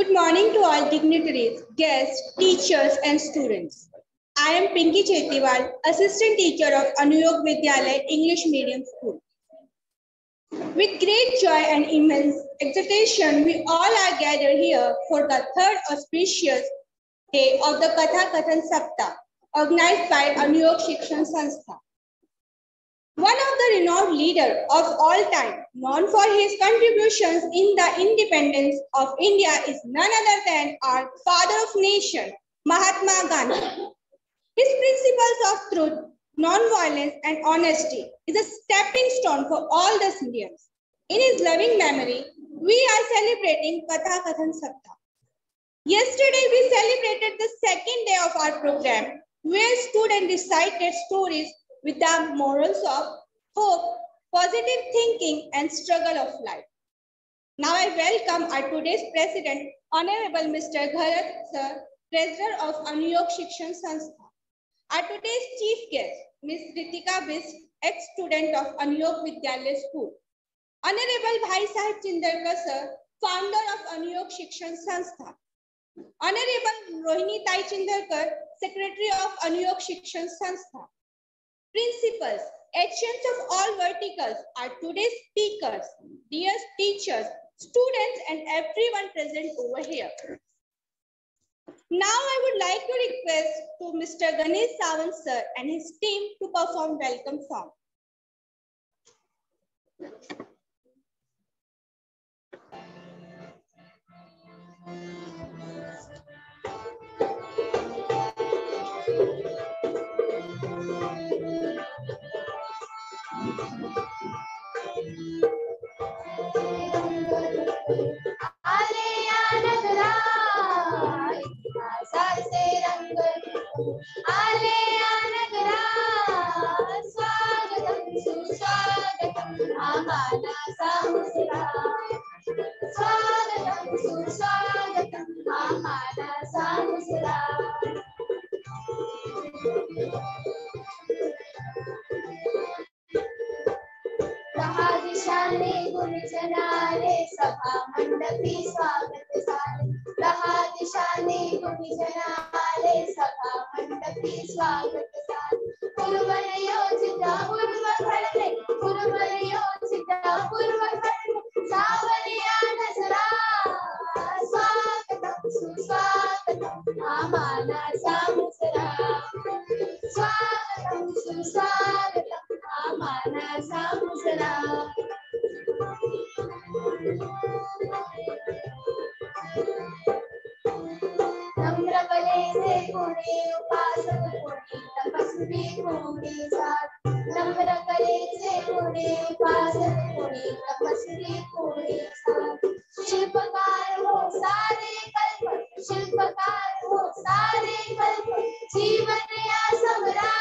Good morning to all dignitaries, guests, teachers, and students. I am Pinky Chetiwal, Assistant Teacher of Anuyog Vidyalaya English Medium School. With great joy and immense exultation, we all are gathered here for the third auspicious day of the Katha Kathan Saptah, organized by Anuyog Shikshan Sanstha. One of the renowned leaders of all time, known for his contributions in the independence of India, is none other than our father of nation, Mahatma Gandhi. His principles of truth, non-violence, and honesty is a stepping stone for all the Indians. In his loving memory, we are celebrating Katha Kathan Saptah. Yesterday, we celebrated the second day of our program, where students recited stories with the morals of hope, positive thinking, and struggle of life. Now I welcome our today's President, Honorable Mr. Bharat Sir, Treasurer of Anuyog Shikshan Sanstha. Our today's chief guest, Ms. Ritika Bist, ex-student of Anuyog Vidyalaya School. Honorable Bhai Sahib Chindarkar Sir, founder of Anuyog Shikshan Sanstha. Honorable Rohini Tai Chindarkar, Secretary of Anuyog Shikshan Sanstha. Principals, agents of all verticals are today's speakers, dear teachers, students, and everyone present over here. Now I would like to request to Mr. Ganesh Sawant Sir and his team to perform welcome song. सभा मंडपी स्वागत सारे दहा दिशाने गुणिजनाले सभा मंडपी स्वागत सारे पूर्वन योजिता पूर्व घडले पूर्वन योजिता पूर्व घडले सावरिया दसरा स्वागतम सुस्वागतम आम्हाला सामुसरा स्वागतम सुस्वागतम आम्हाला सामुसरा नम्रबले से कोणी उपासक कोणी तपस्वी कोणी साध नम्र कले से कोणी उपासक कोणी तपस्वी कोणी साध शिल्पकार हो सारे कल्प शिल्पकार हो सारे कल्प जीवन या समरा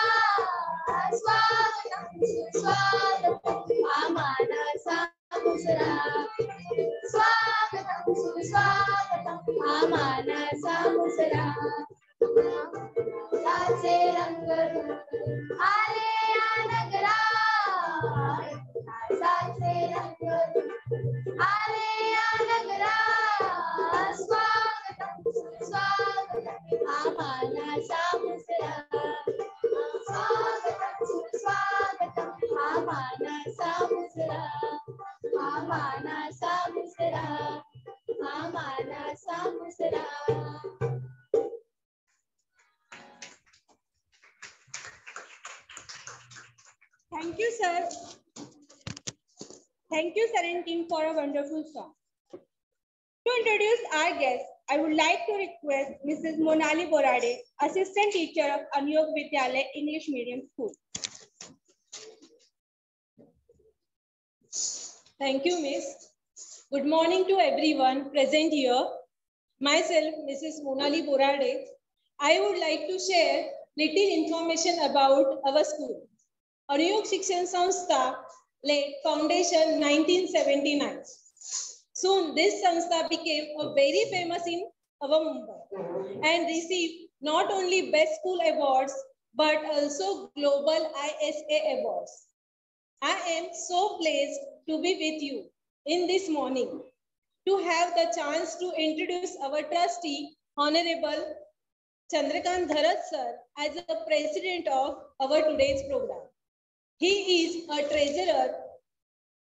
स्वागतम सुस्वागतम आम्हाला सामुसरा स्वागतम सुस्वागतम आम्हाला सामुसरा साचे रंग आले या नगरा साचे रंग आले या नगरा स्वागतम सुस्वागतम आम्हाला सामुसरा स्वागतम सुस्वागतम आम्हाला सामुसरा आम्हाला सामुसरा आम्हाला सामुसरा. Thank you, sir. Thank you, sir and team, for a wonderful song. To introduce our guest, I would like to request Mrs. Monali Borade, Assistant Teacher of Anuyog Vidyalaya English Medium School. Thank you, Miss. Good morning to everyone present here. Myself, Mrs. Monali Borade. I would like to share little information about our school. Anuyog Shikshan Sanstha laid foundation 1979. Soon, this Sanstha became a very famous in our Mumbai and received not only Best School Awards but also Global ISA Awards. I am so pleased to be with you in this morning. to have the chance to introduce our trustee, Honorable Chandrakant Dharat sir, as the president of our today's program. He is a treasurer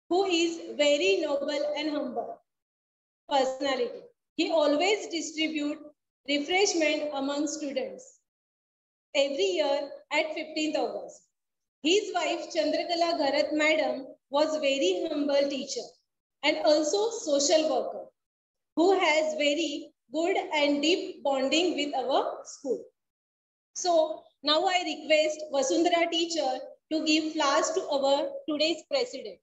who is very noble and humble personality. He always distributes refreshment among students every year at 15th August. His wife Chandrakala Gharat madam was very humble teacher and also social worker who has very good and deep bonding with our school. So now I request Vasundhara teacher to give flowers to our today's president.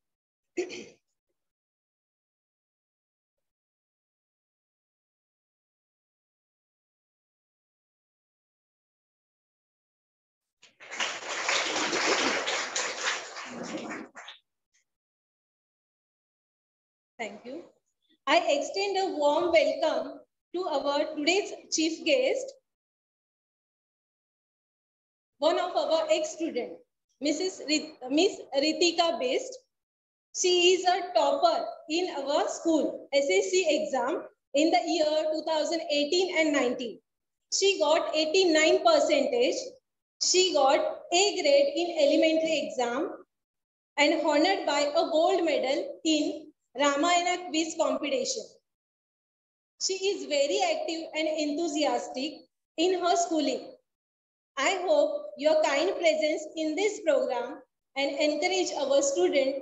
Thank you. I extend a warm welcome to our today's chief guest, one of our ex-student, Miss Ritika Best. She is a topper in our school SSC exam in the year 2018 and 19. She got 89%. She got A grade in elementary exam and honored by a gold medal in Ramayana quiz competition. She is very active and enthusiastic in her schooling. I hope your kind presence in this program and encourage our students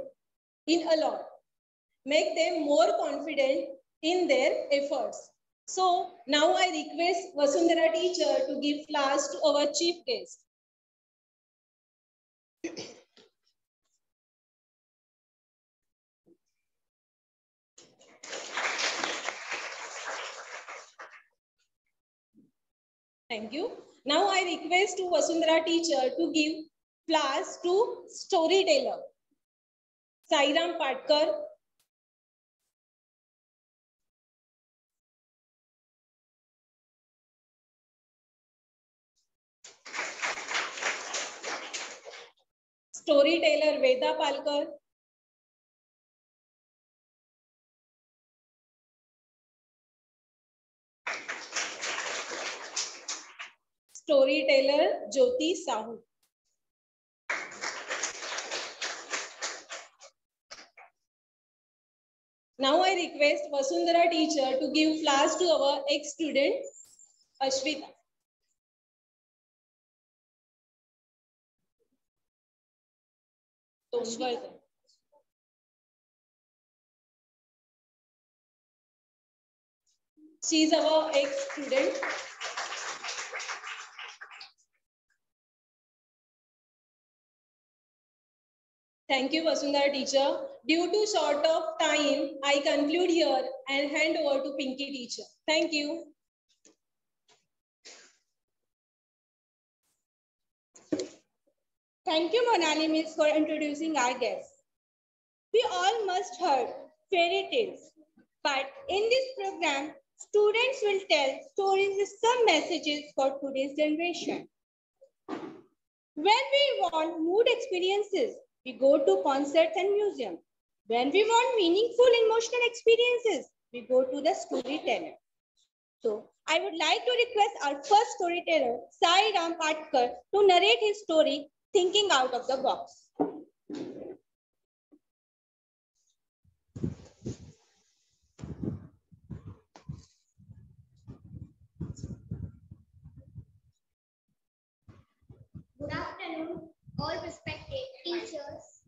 in a lot. Make them more confident in their efforts. So now I request Vasundhara teacher to give flowers to our chief guest. Thank you. Now I request to Vasundhara teacher to give flowers to storyteller Sairam Patkar. Storyteller Veda Palkar. Storyteller Jyoti Sahu. Now I request Vasundhara teacher to give flowers to our ex-student Ashwita. She is our ex-student. Thank you, Vasundhara teacher. Due to short of time, I conclude here and hand over to Pinky teacher. Thank you. Thank you, Monali Miss, for introducing our guests. We all must heard fairy tales, but in this program, students will tell stories with some messages for today's generation. When we want mood experiences, we go to concerts and museums. When we want meaningful emotional experiences, we go to the storyteller. So, I would like to request our first storyteller, Sai Ram Patkar, to narrate his story, Thinking Out of the Box. Good afternoon, all respected teachers.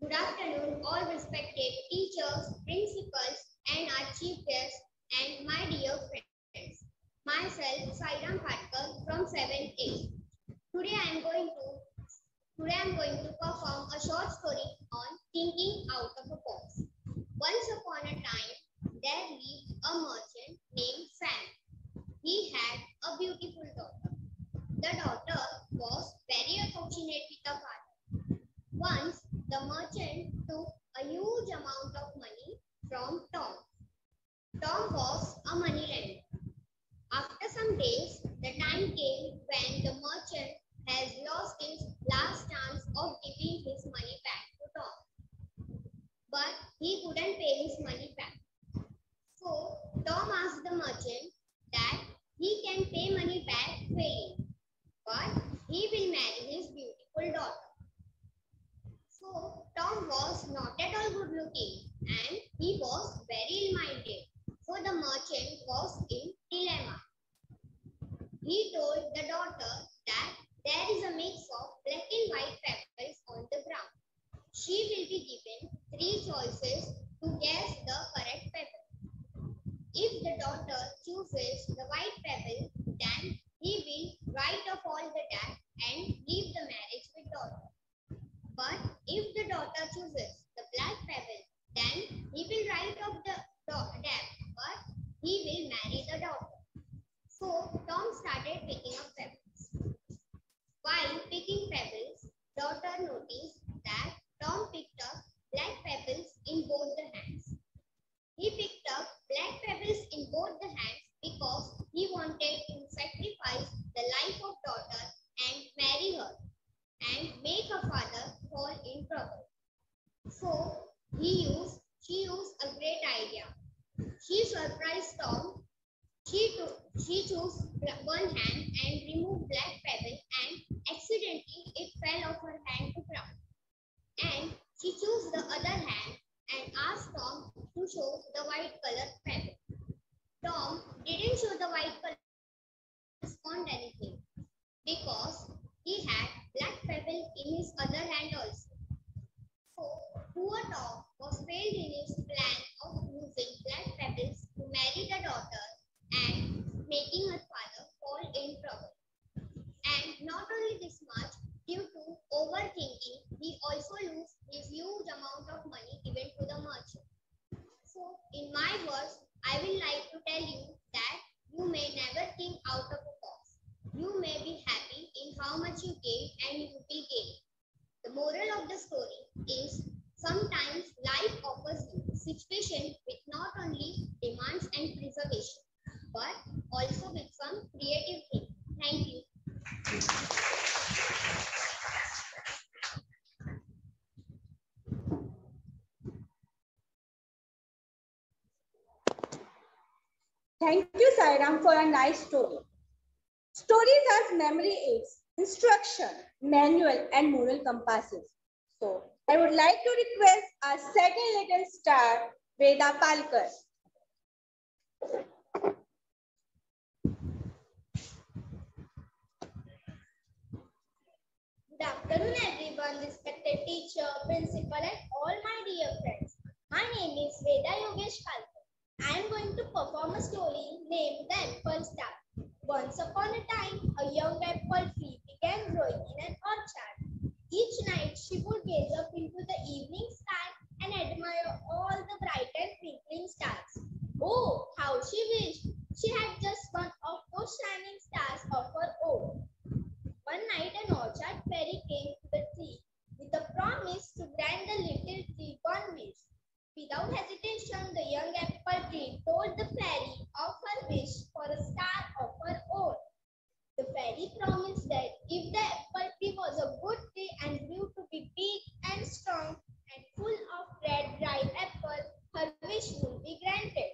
Good afternoon, all respected teachers, principals, and our chief guests, and my dear friends. Myself, Sairam Patkar from 7th A. Today I am going to perform a short story on thinking out of a box. Once upon a time, there lived a merchant named Sam. He had a beautiful daughter. The daughter was very affectionate with the father. Once, the merchant took a huge amount of money from Tom. Tom was a moneylender. After some days, the time came when the merchant has lost his he told the daughter that there is a mix of black and white pebbles on the ground. She will be given 3 choices to guess the correct pebble. If the daughter chooses the white pebble, then he will write off all the debt and leave the marriage with daughter. But if the daughter chooses the black pebble, then he will write off the debt, but he will marry the daughter. So Tom started picking up pebbles. While picking pebbles, daughter noticed that Tom picked up black pebbles in both the hands. He picked up black pebbles in both the hands because he wanted to sacrifice the life of daughter and marry her and make her father fall in trouble. So she used a great idea. She surprised Tom. She chose one hand and removed black pebble, and accidentally it fell off her hand to ground. And she chose the other hand and asked Tom to show the white colored pebble. Tom didn't show the white color respond anything because he had black pebble in his other hand also. So poor Tom was failed in his plan of using black pebbles to marry the daughter and making her father fall in trouble. And not only this much, due to overthinking, he also lost a huge amount of money given to the merchant. So in my words, I will like to tell you that you may never think out of the box. You may be happy in how much you gain and you will gain. The moral of the story is sometimes life offers you a situation with not only demands and preservation, but also with some creative things. Thank you. Thank you, Sairam, for a nice story. Stories as memory aids, instruction, manual, and moral compasses. So, I would like to request our second little star, Veda Palkar. Good afternoon, everyone, respected teacher, principal, and all my dear friends. My name is Veda Yogesh Palkar. I am going to perform a story named The Apple Star. Once upon a time, a young apple tree began growing in an orchard. Each night, she would gaze up into the evening sky and admire all the bright and twinkling stars. Oh, how she wished she had just one of those shining stars of her own. One night, an orchard fairy came to the tree with a promise to grant the little tree one wish. Without hesitation, the young apple tree told the fairy of her wish for a star of her own. The fairy promised that if the apple tree was a good tree and grew to be big and strong and full of red, ripe apples, her wish would be granted.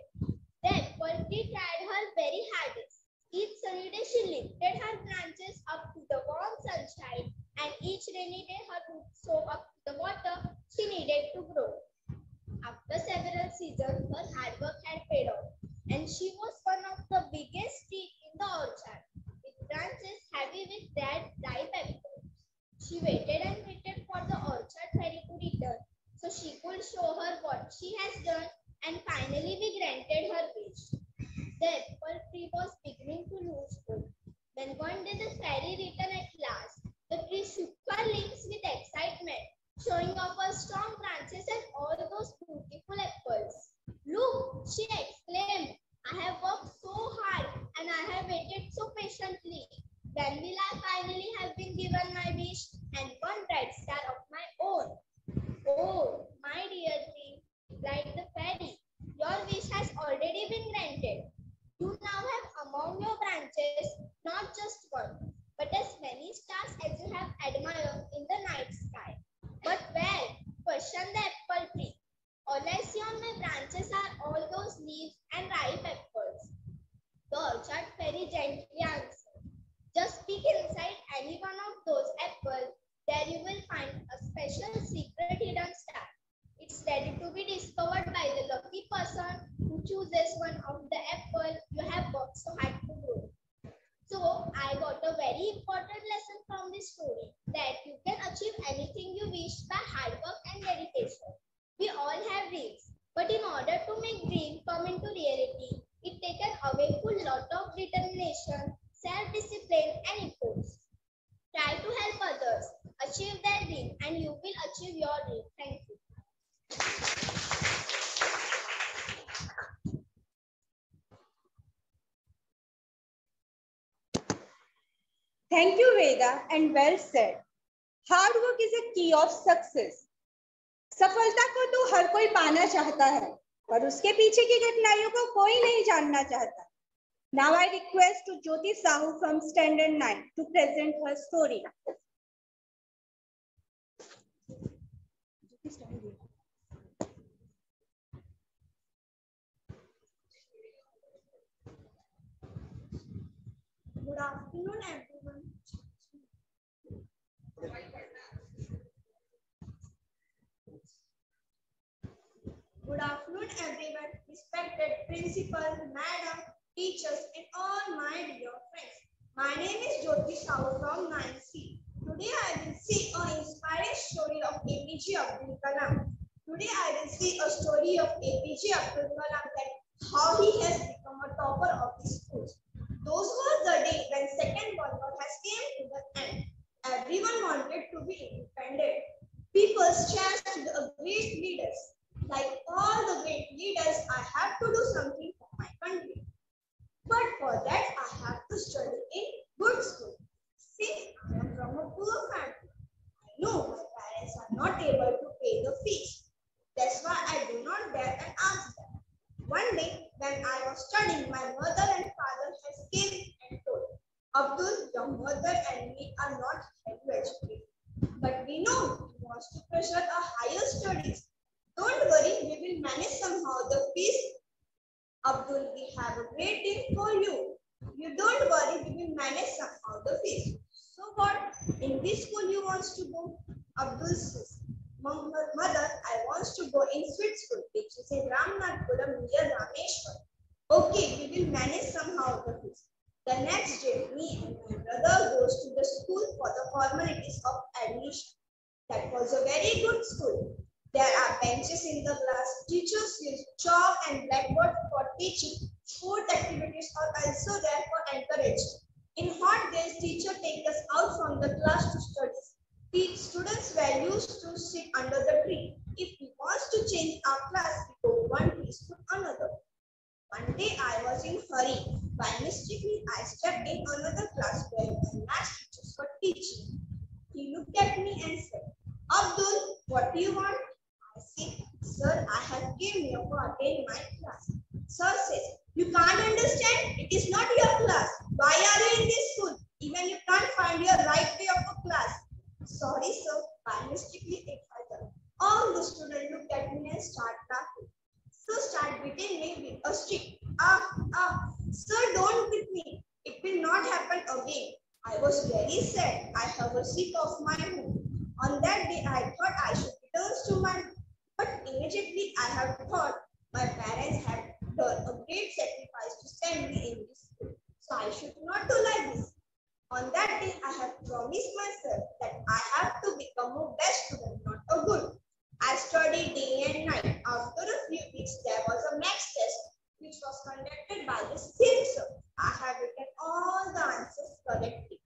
The apple tree tried her very hardest. Each sunny day she lifted her branches up to the warm sunshine, and each rainy day her roots soaked up the water she needed to grow. After several seasons, her hard work had paid off, and she was one of the biggest trees in the orchard, with branches heavy with red, ripe apples. She waited and waited for the orchard fairy to return, so she could show her what she has done and finally be granted her wish. The apple tree was beginning to lose hope. When one day the fairy returned at last, the tree shook her limbs with excitement, showing off her strong branches and all those beautiful apples. Look, she exclaimed, I have worked so hard and I have waited so patiently. When will I finally have been given my wish and one bright star of my own? Oh, my dear tree, replied the fairy, your wish has already been granted. You now have among your branches not just one, but as many stars as you have admired in the night sky. But where? Questioned the apple tree. All I see on my branches are all those leaves and ripe apples. The orchard fairy gently answered. Just speak in I got a very important lesson from this story, that you can achieve anything you wish by hard work and dedication. We all have dreams, but in order to make dreams come into reality, it takes away a lot of determination, self-discipline, and efforts. Try to help others achieve their dream, and you will achieve your dream. Thank you. Thank you, Veda, and well said. Hard work is a key of success. सफलता को तो हर कोई पाना चाहता है, पर उसके पीछे की घटनाओं को कोई नहीं जानना चाहता. Now I request to Jyoti Sahu from Standard 9 to present her story. Good afternoon, everyone. Good afternoon, everyone. Respected principal, madam, teachers, and all my dear friends. My name is Jyoti Sahu from 9C. Today I will see an inspiring story of APJ Abdul Kalam. Today I will see a story of APJ Abdul Kalam, that how he has become a topper of the schools. Those were the day when Second World War has came to the end. Everyone wanted to be independent. People chased the great leaders. Like all the great leaders, I have to do something for my country. But for that, I have to study in good school. Since I am from a poor family, I know my parents are not able to pay the fees. That's why I do not dare and ask them. One day, when I was studying, my mother and father has came and told, Abdul, your mother and me are not highly educated. But we know he wants to pursue a higher studies. Don't worry, we will manage somehow the fees. Abdul, we have a great deal for you. You don't worry, we will manage somehow the fees. So what? In which school you want to go? Abdul says, Mother, I want to go in Sweet School, which is in Ramnathpuram near Rameshwar. Okay, we will manage somehow the fees. The next day, me and my brother goes to the school for the formalities of admission. That was a very good school. There are benches in the class. Teachers use chalk and blackboard for teaching. Sport activities are also there for encouragement. In hot days, teachers take us out from the class to study. The students were used to sit under the tree. If we want to change our class, we go one place to another. One day I was in hurry. By mistake, I stepped in another class where the math teachers were teaching. He looked at me and said, Abdul, what do you want? I said, sir, I have came here to attend my class. Sir says, you can't understand? It is not your class. Why are you in this school? Even you can't find your right way of a class. Sorry, sir. By mistake, it happened. All the students looked at me and started laughing. So start beating me with a stick. Sir, don't beat me. It will not happen again. I was very sad. I have a sick of my home. On that day, I thought I should return to my home. But immediately I have thought my parents have done a great sacrifice to send me in this school. So I should not do like this. On that day, I have promised myself that I have to become a best student, not a good. I studied day and night. After a few weeks, there was a maths test which was conducted by the same sir. I have written all the answers correctly.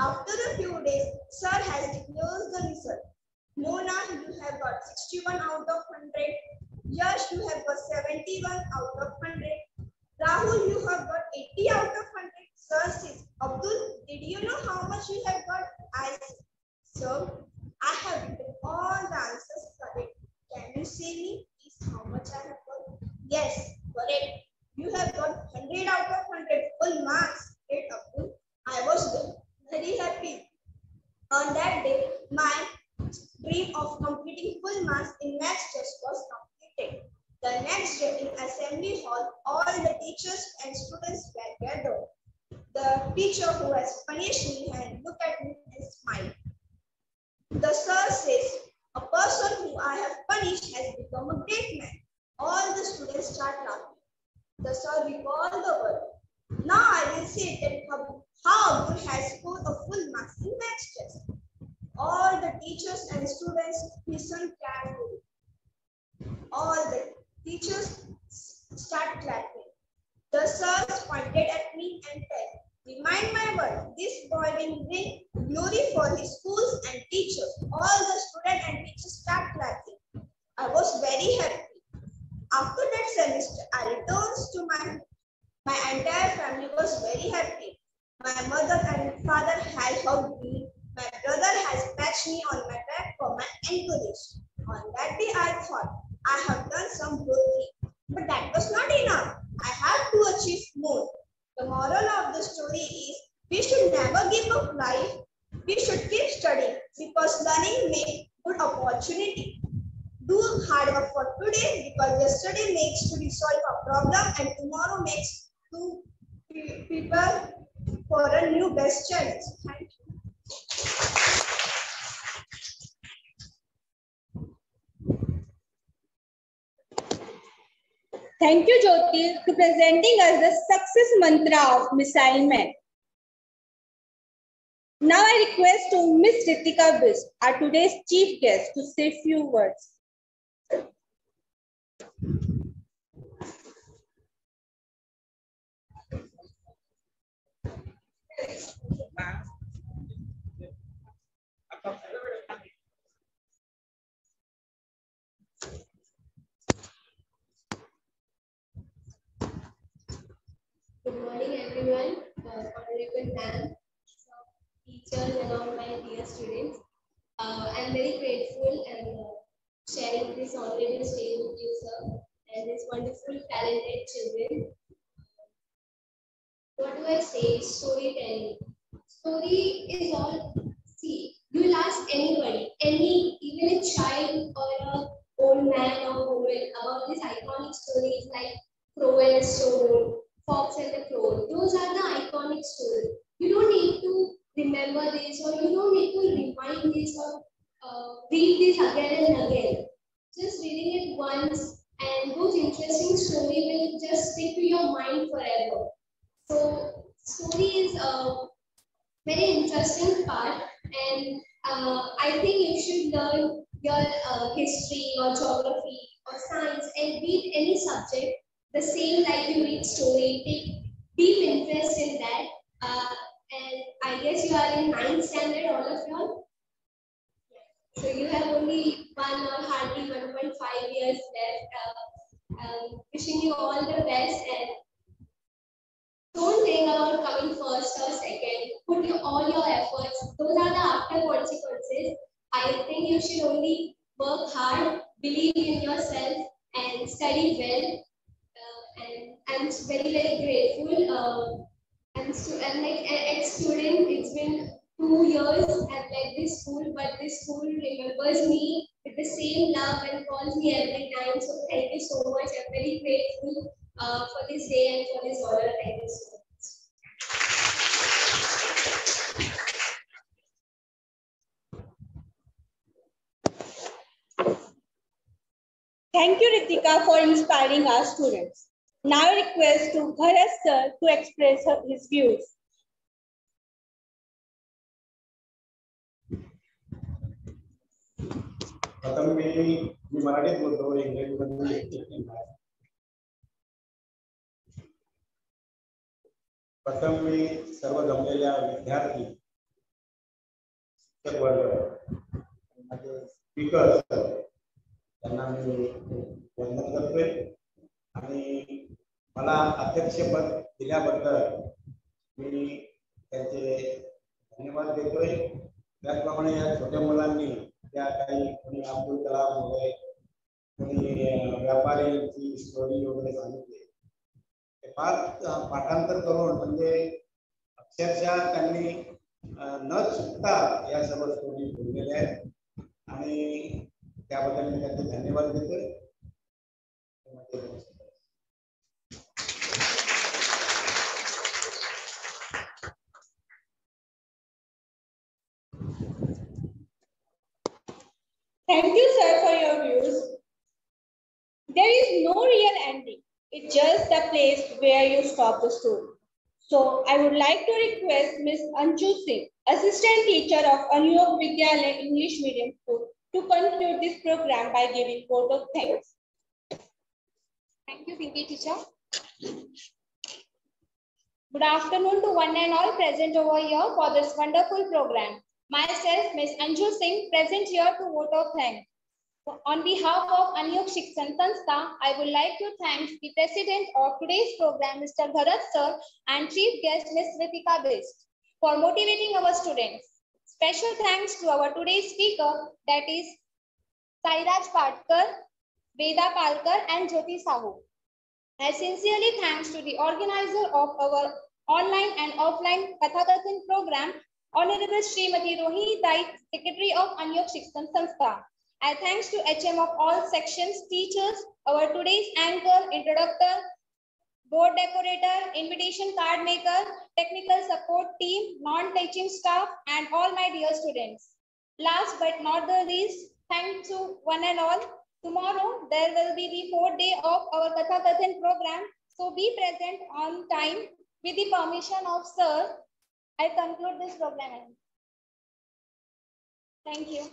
After a few days, sir has declared the result. Mona, you have got 61 out of 100. Yash, you have got 71 out of 100. Rahul, you have got 80 out of 100. Sir says, Abdul, did you know how much you have got? I said, sir, I have written all the answers correct. Can you say me, please, how much I have got? Yes, correct. You have got 100 out of 100 full marks. Great, Abdul. I was very happy. On that day, my dream of completing full marks in maths test was completed. The next day in assembly hall, all the teachers and students were gathered. The teacher who has punished me and looked at me and smiled. The sir says, a person who I have punished has become a great man. All the students start laughing. The sir recalled the word. Now I will say that how Abdul has scored a full marks in maths test. All the teachers and students listened carefully. All the teachers start clapping. The sirs pointed at me and said, "Remind my word, this boy will bring glory for his schools and teachers." All the students and teachers start clapping. I was very happy. After that semester, I returned to my entire family was very happy. My mother and father had hugged me. My brother has patched me on my back for my encouragement. On that day, I thought I have done some good thing, but that was not enough. I have to achieve more. The moral of the story is we should never give up life. We should keep studying because learning makes good opportunity. Do hard work for today because yesterday makes to resolve a problem and tomorrow makes to prepare for a new best challenge. Thank you. Thank you, Jyoti, for presenting us the success mantra of Missile Man. Now I request to Miss Ritika Bisp, our today's chief guest, to say a few words. Good morning, everyone. Honorable ma'am, teachers, and all my dear students. I'm very grateful and sharing this honorable stage with you, sir, and these wonderful, talented children. What do I say? Storytelling. Story is all. See, you will ask anybody, even a child or a old man or woman about these iconic stories like Crow and the Stone, Fox and the Crow. Those are the iconic stories. You don't need to remember this, or you don't need to remind this, or read this again and again. Just reading it once, and those interesting stories will just stick to your mind forever. So, story is a very interesting part, and I think you should learn your history or geography or science and read any subject the same like you read story. Take deep interest in that. And I guess you are in 9th standard, all of you. So you have only 1 or hardly 1.5 years left. Wishing you all the best, and don't think about coming first or second. Put all your efforts. Those are the after consequences. I think you should only work hard, believe in yourself, and study well. And I'm very, very grateful. I'm like an ex-student. It's been 2 years I've left this school, but this school remembers me with the same love and calls me every time. So thank you so much. I'm very grateful for this day and for this honor. Thank you so much. Thank you, Ritika, for inspiring our students. Now I request to Bharat sir to express his views. प्रथम मी मराठीत बोलतो, इंग्रजीमध्ये प्रथम मी सर्व जमलेल्या विद्यार्थी, शिक्षक वर्ग, माझे स्पीकर त्यांना मी वंदन करतोय आणि मला अध्यक्षपद दिल्याबद्दल मी त्यांचे धन्यवाद देतोय. त्याचप्रमाणे या छोट्या मुलांनी त्या काही कोणी अब्दुल कलाम वगैरे, कोणी व्यापाऱ्यांची स्टोरी वगैरे सांगितली. ते पाठांतर करून म्हणजे अक्षरशः त्यांनी न चुकता या सर्व स्टोरी बोललेल्या आहेत आणि त्याबद्दल मी त्यांचे धन्यवाद देतोय. Thank you, sir, for your views. There is no real ending. It's just the place where you stop the story. So I would like to request Ms. Anju Singh, Assistant Teacher of Anuyog Vidyalaya English Medium School, to conclude this program by giving vote of thanks. Thank you, Pinky teacher. Good afternoon to one and all present over here for this wonderful program. Myself, Ms. Anju Singh, present here to vote of thanks. On behalf of Anuyog Shikshan Sanstha, I would like to thank the President of today's program, Mr. Bharat Sir, and Chief Guest, Ms. Ritika Best, for motivating our students. Special thanks to our today's speaker, that is Sairaj Patkar, Veda Palkar, and Jyoti Sahu. I sincerely thanks to the organizer of our online and offline Kathakathan program, Honorable Srimati Rohini Dai, Secretary of Anuyog Shikshan Sanstha. I thanks to HM of all sections, teachers, our today's anchor, introductor, board decorator, invitation card maker, technical support team, non-teaching staff, and all my dear students. Last but not the least, thanks to one and all. Tomorrow, there will be the 4th day of our Kathakathan program. So be present on time. With the permission of Sir, I conclude this program. Thank you.